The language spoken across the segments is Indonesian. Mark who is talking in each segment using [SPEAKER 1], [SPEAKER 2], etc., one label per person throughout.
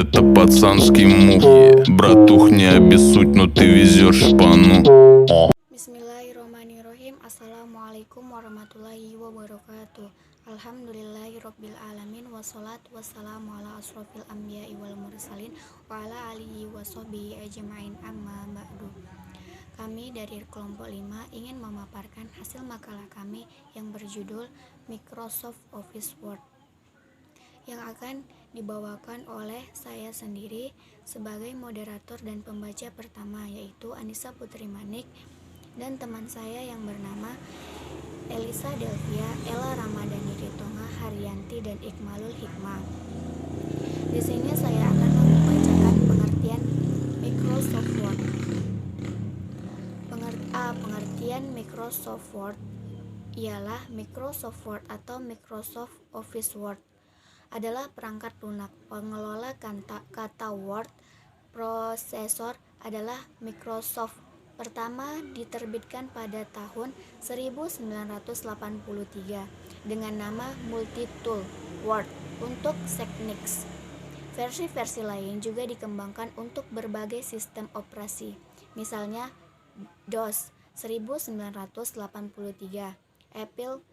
[SPEAKER 1] Это пацанский мух. Братух, не обессудь, но ты везешь шпану.
[SPEAKER 2] Bismillahirrahmanirrahim. Assalamualaikum warahmatullahi wabarakatuh. Alhamdulillahirabbil alamin wassalatu wassalamu ala asrofil anbiya'i wal mursalin wa ala alihi washabbihi ajmain amma ba'du. Kami dari kelompok 5 ingin memaparkan hasil makalah kami yang berjudul Microsoft Office Word, yang akan dibawakan oleh saya sendiri sebagai moderator dan pembaca pertama, yaitu Anissa Putri Manik, dan teman saya yang bernama Elisa Delvia, Ella Ramadhani Ritonga Haryanti, dan Ikmalul Hikmah. Di sini saya akan membacakan pengertian Microsoft Word. Pengertian Microsoft Word ialah Microsoft Word atau Microsoft Office Word adalah perangkat lunak pengelola kata Word. Prosesor adalah Microsoft. Pertama diterbitkan pada tahun 1983 dengan nama Multitool Word untuk Xenix. Versi-versi lain juga dikembangkan untuk berbagai sistem operasi, misalnya DOS 1983, Apple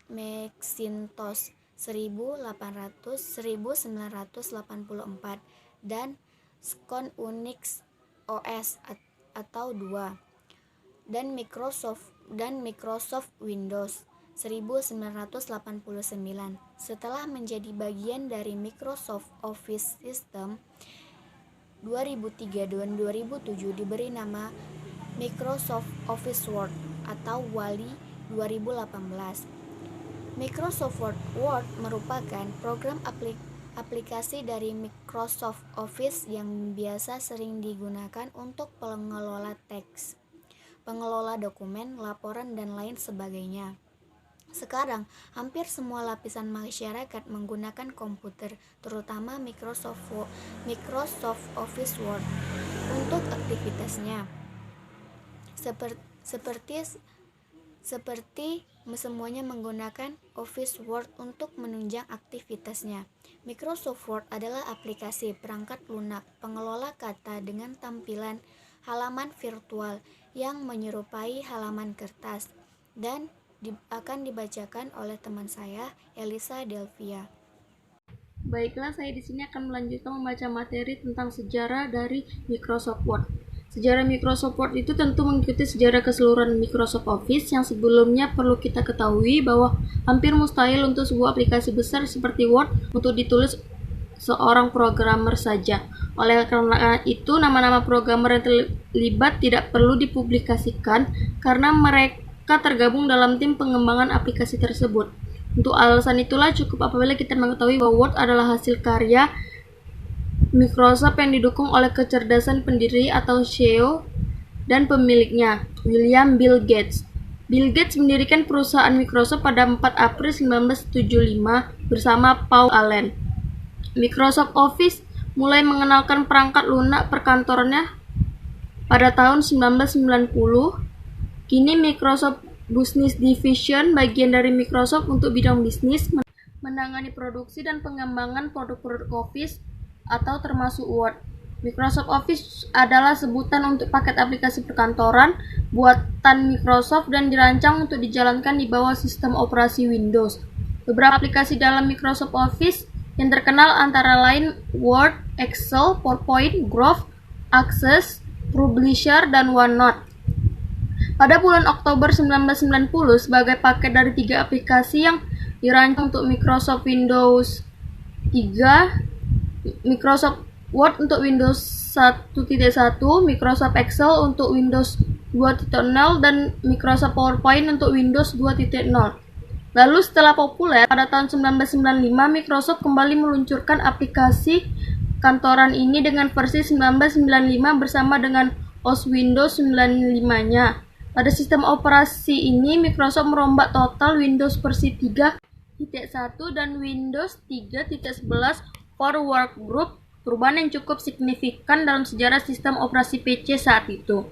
[SPEAKER 2] Macintosh 1984, dan Scone Unix OS atau 2, dan Microsoft Windows 1989. Setelah menjadi bagian dari Microsoft Office System 2003 dan 2007 diberi nama Microsoft Office Word atau WALI 2018. Microsoft Word merupakan program aplikasi dari Microsoft Office yang biasa sering digunakan untuk pengelola teks, pengelola dokumen, laporan, dan lain sebagainya. Sekarang, hampir semua lapisan masyarakat menggunakan komputer, terutama Microsoft Office Word untuk aktivitasnya. Seperti semuanya menggunakan Office Word untuk menunjang aktivitasnya. Microsoft Word adalah aplikasi perangkat lunak pengelola kata dengan tampilan halaman virtual yang menyerupai halaman kertas, dan akan dibacakan oleh teman saya, Elisa Delvia.
[SPEAKER 3] Baiklah, saya di sini akan melanjutkan membaca materi tentang sejarah dari Microsoft Word. Sejarah Microsoft Word itu tentu mengikuti sejarah keseluruhan Microsoft Office, yang sebelumnya perlu kita ketahui bahwa hampir mustahil untuk sebuah aplikasi besar seperti Word untuk ditulis seorang programmer saja. Oleh karena itu, nama-nama programmer yang terlibat tidak perlu dipublikasikan karena mereka tergabung dalam tim pengembangan aplikasi tersebut. Untuk alasan itulah cukup apabila kita mengetahui bahwa Word adalah hasil karya Microsoft yang didukung oleh kecerdasan pendiri atau CEO dan pemiliknya, Bill Gates. Bill Gates mendirikan perusahaan Microsoft pada 4 April 1975 bersama Paul Allen. Microsoft Office mulai mengenalkan perangkat lunak perkantorannya pada tahun 1990. Kini Microsoft Business Division, bagian dari Microsoft untuk bidang bisnis, menangani produksi dan pengembangan produk-produk Office atau termasuk Word. Microsoft Office adalah sebutan untuk paket aplikasi perkantoran buatan Microsoft dan dirancang untuk dijalankan di bawah sistem operasi Windows. Beberapa aplikasi dalam Microsoft Office yang terkenal antara lain Word, Excel, PowerPoint, Graph, Access, Publisher, dan OneNote. Pada bulan Oktober 1990, sebagai paket dari 3 aplikasi yang dirancang untuk Microsoft Windows 3, Microsoft Word untuk Windows 1.1, Microsoft Excel untuk Windows 2.0, dan Microsoft PowerPoint untuk Windows 2.0. Lalu setelah populer, pada tahun 1995, Microsoft kembali meluncurkan aplikasi kantoran ini dengan versi 1995 bersama dengan OS Windows 95-nya. Pada sistem operasi ini, Microsoft merombak total Windows versi 3.1 dan Windows 3.11 for Workgroup, perubahan yang cukup signifikan dalam sejarah sistem operasi PC saat itu.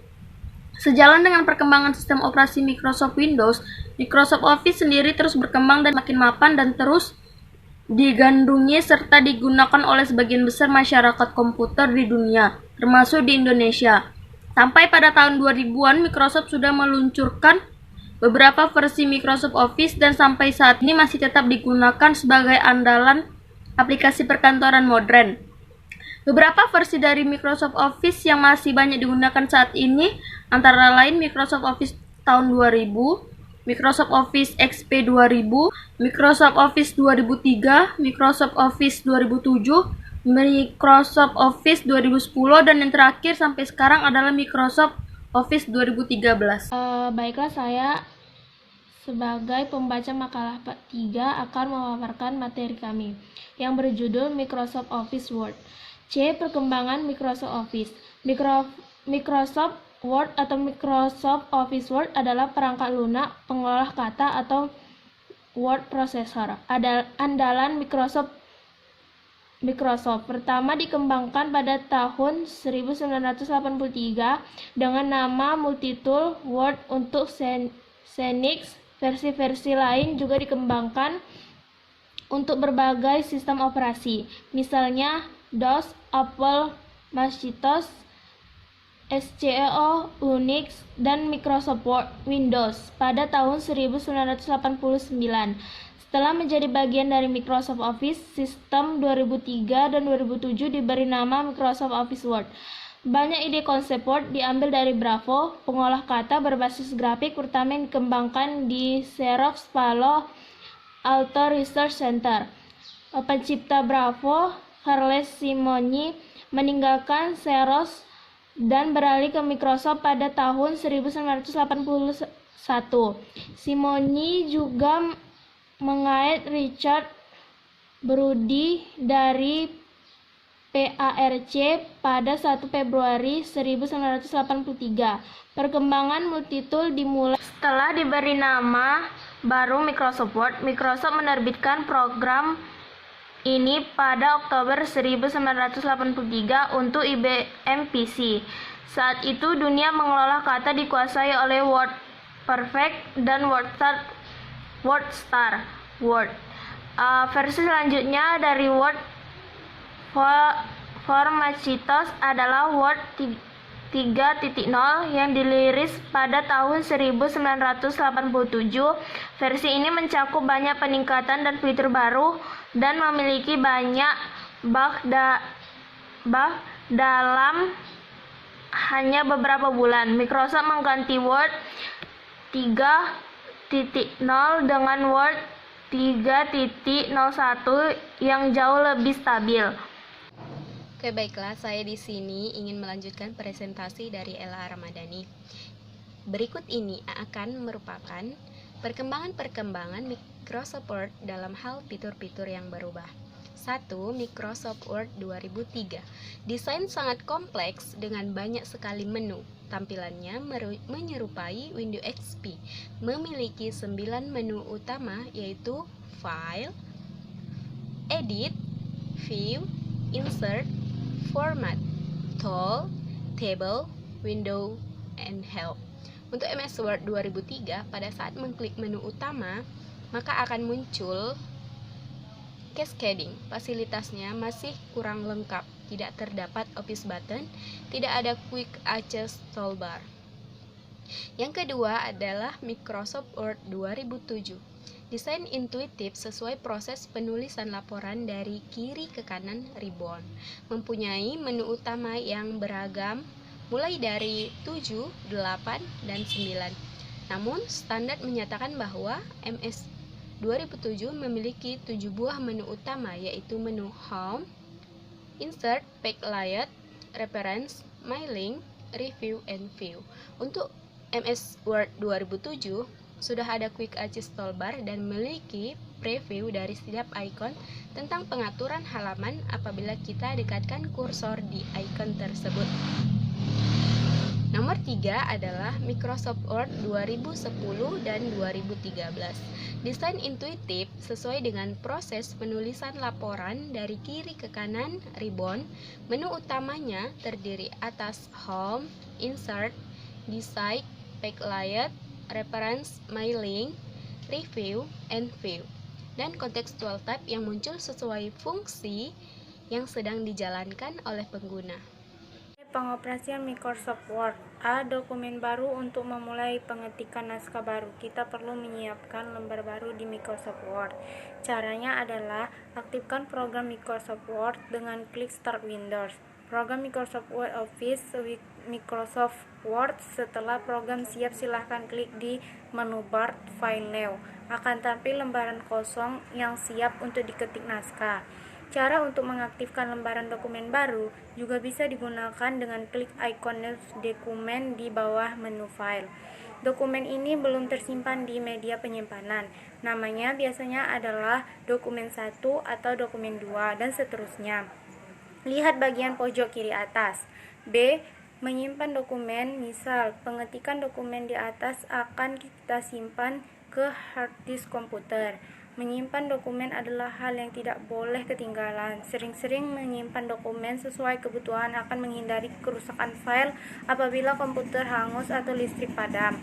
[SPEAKER 3] Sejalan dengan perkembangan sistem operasi Microsoft Windows, Microsoft Office sendiri terus berkembang dan makin mapan dan terus digandrungi serta digunakan oleh sebagian besar masyarakat komputer di dunia, termasuk di Indonesia. Sampai pada tahun 2000-an, Microsoft sudah meluncurkan beberapa versi Microsoft Office dan sampai saat ini masih tetap digunakan sebagai andalan aplikasi perkantoran modern. Beberapa versi dari Microsoft Office yang masih banyak digunakan saat ini antara lain Microsoft Office tahun 2000, Microsoft Office XP 2000, Microsoft Office 2003, Microsoft Office 2007, Microsoft Office 2010, dan yang terakhir sampai sekarang adalah Microsoft Office 2013. Baiklah, saya sebagai pembaca makalah 3 akan memaparkan materi kami yang berjudul Microsoft Office Word. C. Perkembangan Microsoft Office. Microsoft Word atau Microsoft Office Word adalah perangkat lunak pengolah kata atau word processor andalan Microsoft pertama dikembangkan pada tahun 1983 dengan nama Multitool Word untuk Xenix. Versi-versi lain juga dikembangkan untuk berbagai sistem operasi, misalnya DOS, Apple Macintosh, SCO, Unix, dan Microsoft Windows pada tahun 1989. Setelah menjadi bagian dari Microsoft Office, sistem 2003 dan 2007 diberi nama Microsoft Office Word. Banyak ide konsep Word diambil dari Bravo, pengolah kata berbasis grafik pertama yang dikembangkan di Xerox Palo Alto Research Center. Pencipta Bravo, Charles Simonyi, meninggalkan Xerox dan beralih ke Microsoft pada tahun 1981. Simonyi juga mengait Richard Brody dari PARC pada 1 Februari 1983. Perkembangan multitool dimulai setelah diberi nama baru Microsoft Word. Microsoft menerbitkan program ini pada Oktober 1983 untuk IBM PC. Saat itu dunia mengelola kata dikuasai oleh WordPerfect dan WordStar. Versi selanjutnya dari Word for Macintosh adalah Word 3.0 yang dirilis pada tahun 1987. Versi ini mencakup banyak peningkatan dan fitur baru dan memiliki banyak bug dalam hanya beberapa bulan. Microsoft mengganti Word 3.0 dengan Word 3.01 yang jauh lebih stabil.
[SPEAKER 4] Oke, baiklah, saya di sini ingin melanjutkan presentasi dari Ella Ramadhani. Berikut ini akan merupakan perkembangan Microsoft Word dalam hal fitur-fitur yang berubah. 1. Microsoft Word 2003. Desain sangat kompleks dengan banyak sekali menu. Tampilannya menyerupai Windows XP. Memiliki 9 menu utama yaitu File, Edit, View, Insert, Format, Tool, Table, Window, and Help. Untuk MS Word 2003, pada saat mengklik menu utama, maka akan muncul cascading. Fasilitasnya masih kurang lengkap, tidak terdapat office button, tidak ada quick access toolbar. Yang kedua adalah Microsoft Word 2007. Desain intuitif sesuai proses penulisan laporan dari kiri ke kanan ribbon. Mempunyai menu utama yang beragam mulai dari 7, 8, dan 9. Namun, standar menyatakan bahwa MS 2007 memiliki 7 buah menu utama, yaitu menu Home, Insert, Page Layout, Reference, My Link, Review, and View. Untuk MS Word 2007 sudah ada Quick Access Toolbar dan memiliki preview dari setiap icon tentang pengaturan halaman apabila kita dekatkan kursor di icon tersebut. Nomor 3 adalah Microsoft Word 2010 dan 2013. Desain intuitif sesuai dengan proses penulisan laporan dari kiri ke kanan ribbon. Menu utamanya terdiri atas Home, Insert, Design, Page Layout, Reference, My Link, Review, and View. dan contextual type yang muncul sesuai fungsi yang sedang dijalankan oleh pengguna.
[SPEAKER 5] Pengoperasian Microsoft Word. A. Dokumen baru. Untuk memulai pengetikan naskah baru, kita perlu menyiapkan lembar baru di Microsoft Word. Caranya adalah aktifkan program Microsoft Word dengan klik Start Windows. Program Microsoft Word Office Microsoft Word. Setelah program siap, silahkan klik di menu bar File New. Akan tampil lembaran kosong yang siap untuk diketik naskah. Cara untuk mengaktifkan lembaran dokumen baru juga bisa digunakan dengan klik ikon dokumen di bawah menu file. Dokumen ini belum tersimpan di media penyimpanan. Namanya biasanya adalah dokumen 1 atau dokumen 2 dan seterusnya. Lihat bagian pojok kiri atas. B. Menyimpan dokumen. Misal, pengetikan dokumen di atas akan kita simpan ke hard disk komputer. Menyimpan dokumen adalah hal yang tidak boleh ketinggalan. Sering-sering menyimpan dokumen sesuai kebutuhan akan menghindari kerusakan file apabila komputer hangus atau listrik padam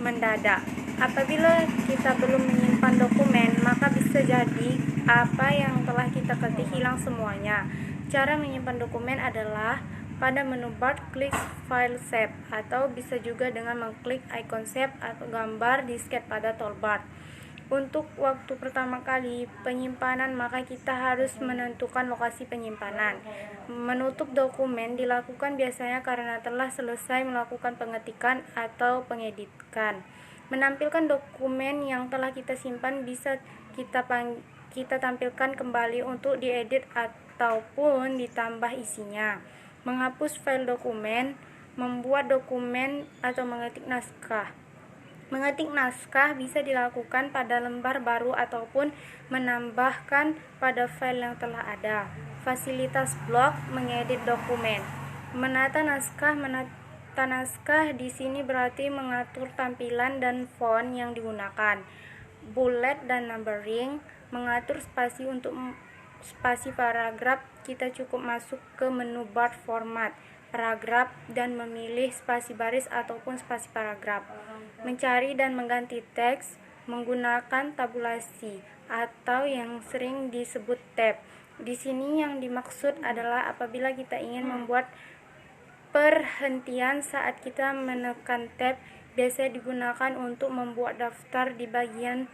[SPEAKER 5] mendadak. Apabila kita belum menyimpan dokumen, maka bisa jadi apa yang telah kita ketik hilang semuanya. Cara menyimpan dokumen adalah pada menu bar klik File Save, atau bisa juga dengan mengklik ikon save atau gambar disket pada toolbar. Untuk waktu pertama kali penyimpanan, maka kita harus menentukan lokasi penyimpanan. Menutup dokumen dilakukan biasanya karena telah selesai melakukan pengetikan atau pengeditan. Menampilkan dokumen yang telah kita simpan bisa kita tampilkan kembali untuk diedit ataupun ditambah isinya. Menghapus file dokumen, membuat dokumen atau mengetik naskah. Mengetik naskah bisa dilakukan pada lembar baru ataupun menambahkan pada file yang telah ada. Fasilitas blok mengedit dokumen. Menata naskah di sini berarti mengatur tampilan dan font yang digunakan. Bullet dan numbering mengatur spasi. Untuk spasi paragraf, kita cukup masuk ke menu bar format paragraf dan memilih spasi baris ataupun spasi paragraf. Mencari dan mengganti teks menggunakan tabulasi atau yang sering disebut tab. Di sini yang dimaksud adalah apabila kita ingin membuat perhentian saat kita menekan tab, biasanya digunakan untuk membuat daftar di bagian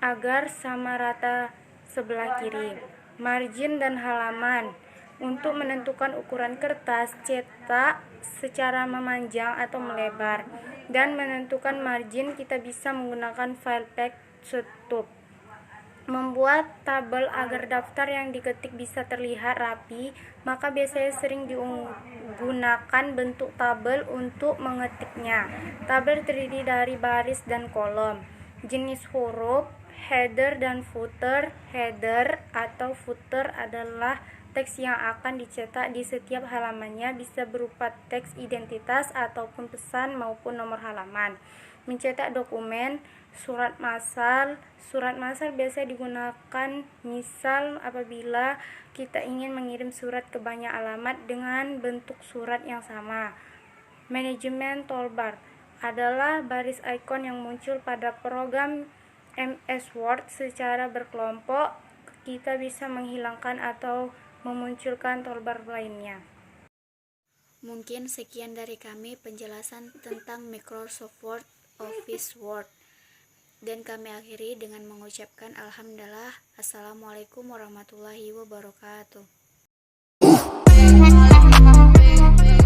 [SPEAKER 5] agar sama rata sebelah kiri. Margin dan halaman. Untuk menentukan ukuran kertas cetak secara memanjang atau melebar dan menentukan margin, kita bisa menggunakan file path setup. Membuat tabel agar daftar yang diketik bisa terlihat rapi, maka biasanya sering digunakan bentuk tabel untuk mengetiknya. Tabel terdiri dari baris dan kolom. Jenis huruf, header dan footer. Header atau footer adalah teks yang akan dicetak di setiap halamannya, bisa berupa teks identitas ataupun pesan maupun nomor halaman. Mencetak dokumen, surat massal. Surat massal biasa digunakan misal apabila kita ingin mengirim surat ke banyak alamat dengan bentuk surat yang sama. Manajemen toolbar adalah baris ikon yang muncul pada program MS Word secara berkelompok. Kita bisa menghilangkan atau memunculkan toolbar lainnya.
[SPEAKER 2] Mungkin sekian dari kami penjelasan tentang Microsoft Word Office Word, dan kami akhiri dengan mengucapkan alhamdulillah. Assalamualaikum warahmatullahi wabarakatuh.